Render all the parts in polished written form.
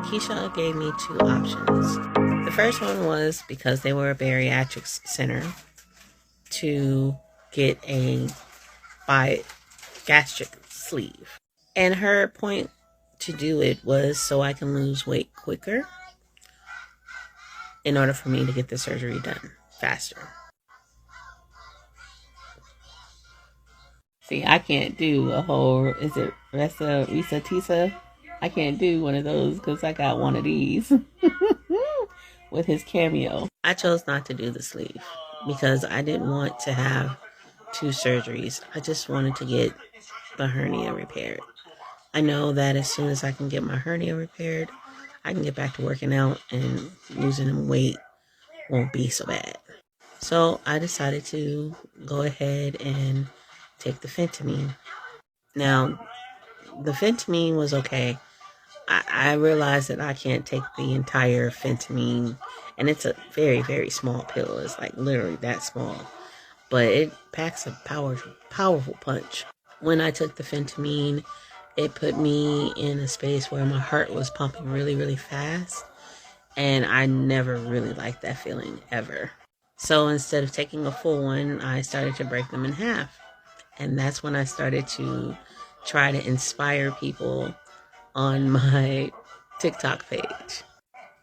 NaKeesha gave me two options. The first one was, because they were a bariatrics center, to get a gastric sleeve. And her point to do it was so I can lose weight quicker in order for me to get the surgery done faster. See, I can't do a whole, is it Risa Tisa? I can't do one of those because I got one of these with his cameo. I chose not to do the sleeve because I didn't want to have two surgeries. I just wanted to get the hernia repaired. I know that as soon as I can get my hernia repaired, I can get back to working out and losing weight won't be so bad. So I decided to go ahead and take the phentamine. Now, the phentamine was okay. I realized that I can't take the entire phentamine, and it's a very, very small pill. It's like literally that small, but it packs a powerful punch. When I took the phentamine, it put me in a space where my heart was pumping really, really fast, and I never really liked that feeling ever. So instead of taking a full one, I started to break them in half, and that's when I started to try to inspire people on my TikTok page.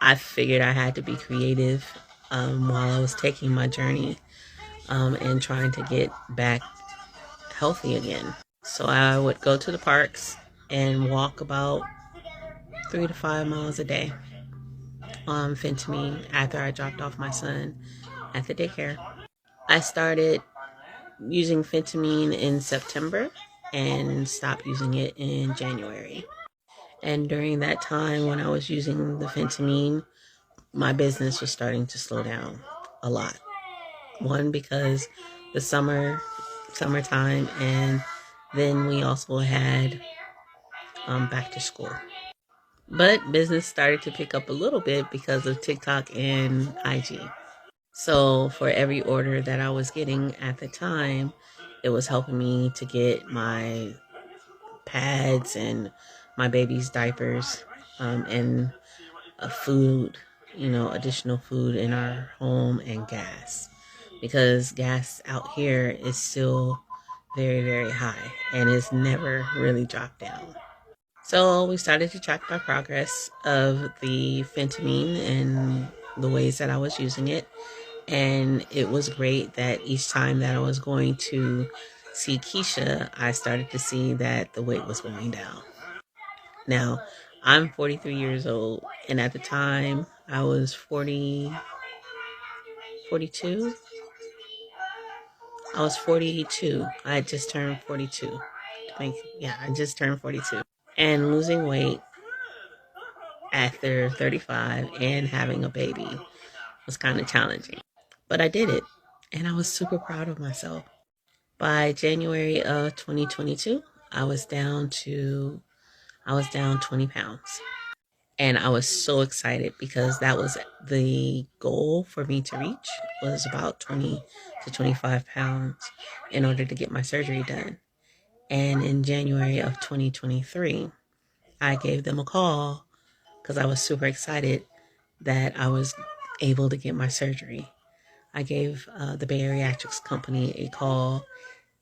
I figured I had to be creative while I was taking my journey and trying to get back healthy again. So I would go to the parks and walk about 3 to 5 miles a day on phentamine after I dropped off my son at the daycare. I started using phentamine in September and stopped using it in January. And during that time when I was using the phentamine, my business was starting to slow down a lot. One, because the summertime, and then we also had back to school. But business started to pick up a little bit because of TikTok and IG. So for every order that I was getting at the time, it was helping me to get my pads and my baby's diapers and food, additional food in our home, and gas, because gas out here is still very, very high and it's never really dropped down. So we started to track my progress of the phentamine and the ways that I was using it. And it was great that each time that I was going to see Keisha, I started to see that the weight was going down. Now, I'm 43 years old, and at the time I was 42. I was 42. I had just turned 42. I just turned 42. And losing weight after 35 and having a baby was kind of challenging. But I did it, and I was super proud of myself. By January of 2022, I was down 20 pounds. And I was so excited because that was the goal for me to reach, was about 20 to 25 pounds in order to get my surgery done. And in January of 2023, I gave them a call because I was super excited that I was able to get my surgery. I gave the bariatrics company a call,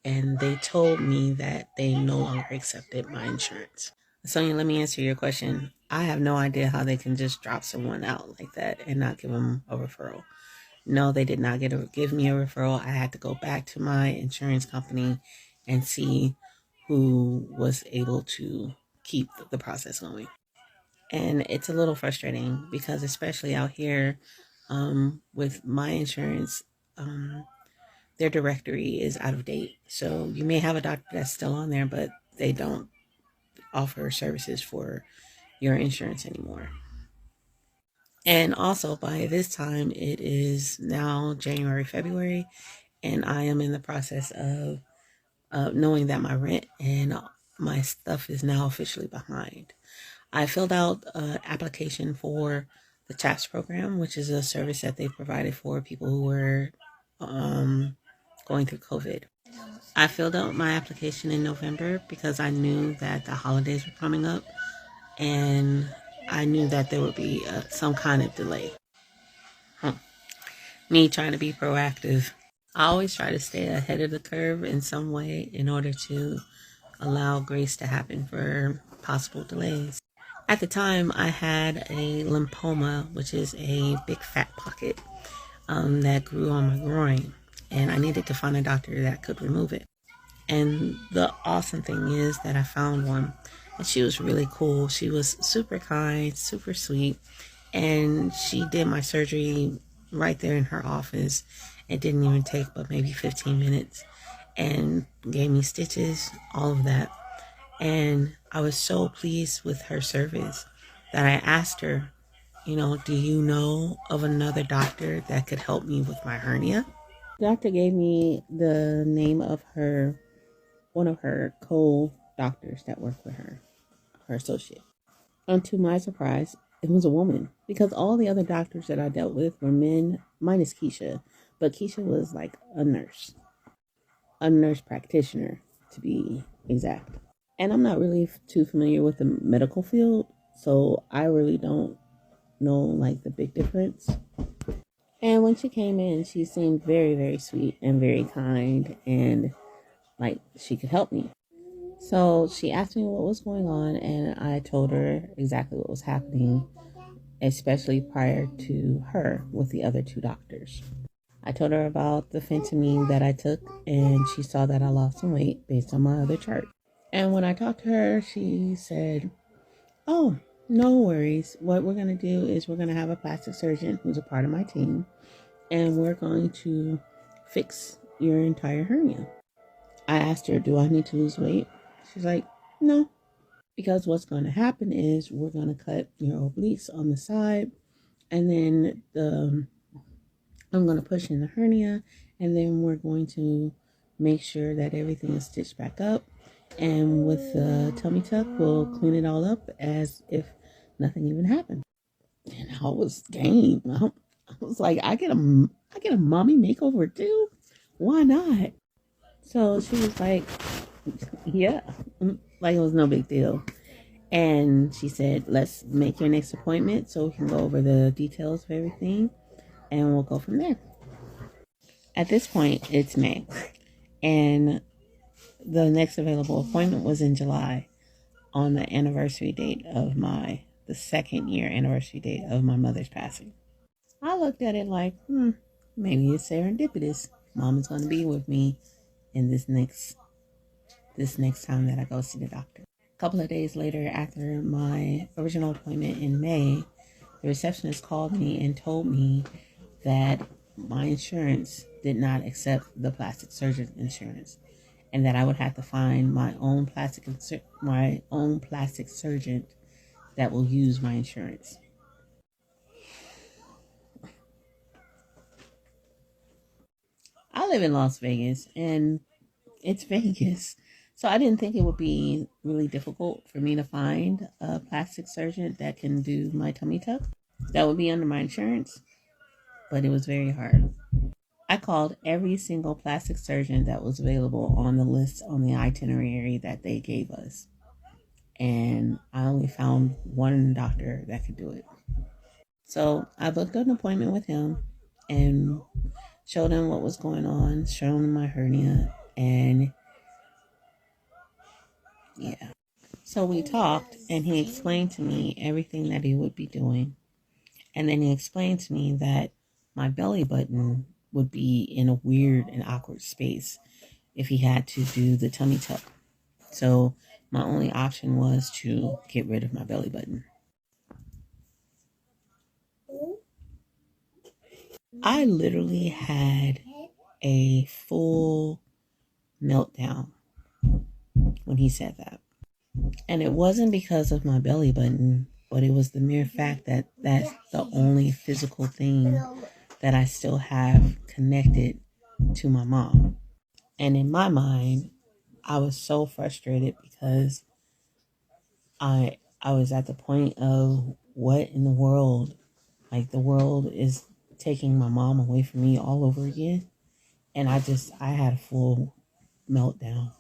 and they told me that they no longer accepted my insurance. Sonia, let me answer your question. I have no idea how they can just drop someone out like that and not give them a referral. No, they did not give me a referral. I had to go back to my insurance company and see who was able to keep the process going. And it's a little frustrating because, especially out here with my insurance, their directory is out of date. So you may have a doctor that's still on there, but they don't offer services for your insurance anymore. And also, by this time, it is now January, February, and I am in the process of knowing that my rent and my stuff is now officially behind. I filled out an application for the TAPS program, which is a service that they provided for people who were going through COVID. I filled out my application in November because I knew that the holidays were coming up, and I knew that there would be some kind of delay. Me trying to be proactive. I always try to stay ahead of the curve in some way in order to allow grace to happen for possible delays. At the time, I had a lymphoma, which is a big fat pocket that grew on my groin, and I needed to find a doctor that could remove it. And the awesome thing is that I found one, and she was really cool. She was super kind, super sweet, and she did my surgery right there in her office. It didn't even take but maybe 15 minutes, and gave me stitches, all of that. And I was so pleased with her service that I asked her, do you know of another doctor that could help me with my hernia? The doctor gave me the name of one of her co-doctors that worked with her associate. And to my surprise, it was a woman, because all the other doctors that I dealt with were men, minus Keisha. But Keisha was like a nurse practitioner, to be exact. And I'm not really too familiar with the medical field, so I really don't know like the big difference. And when she came in, she seemed very, very sweet and very kind, and like she could help me. So she asked me what was going on, and I told her exactly what was happening, especially prior to her with the other two doctors. I told her about the phentamine that I took, and she saw that I lost some weight based on my other chart. And when I talked to her, she said, "Oh, no worries. What we're going to do is we're going to have a plastic surgeon who's a part of my team, and we're going to fix your entire hernia." I asked her, "Do I need to lose weight?" She's like, "No, because what's going to happen is we're going to cut your obliques on the side, and then I'm going to push in the hernia, and then we're going to make sure that everything is stitched back up. And with the tummy tuck, we'll clean it all up as if nothing even happened." And I was game. I was like, I get a mommy makeover too? Why not? So she was like, yeah, like it was no big deal. And she said, "Let's make your next appointment so we can go over the details of everything, and we'll go from there." At this point, it's May, and the next available appointment was in July, on the anniversary date of the second year anniversary date of my mother's passing. I looked at it like, maybe it's serendipitous. Mom is going to be with me in this next time that I go see the doctor. A couple of days later, after my original appointment in May, the receptionist called me and told me that my insurance did not accept the plastic surgeon insurance, and that I would have to find my own plastic surgeon that will use my insurance. I live in Las Vegas, and it's Vegas. So I didn't think it would be really difficult for me to find a plastic surgeon that can do my tummy tuck. That would be under my insurance, but it was very hard. I called every single plastic surgeon that was available on the list on the itinerary that they gave us, and I only found one doctor that could do it. So I booked an appointment with him and showed him what was going on, showed him my hernia, and yeah. So we talked, and he explained to me everything that he would be doing. And then he explained to me that my belly button would be in a weird and awkward space if he had to do the tummy tuck. So my only option was to get rid of my belly button. I literally had a full meltdown when he said that. And it wasn't because of my belly button, but it was the mere fact that that's the only physical thing that I still have connected to my mom. And in my mind, I was so frustrated because I was at the point of, what in the world? Like, the world is taking my mom away from me all over again. And I had a full meltdown.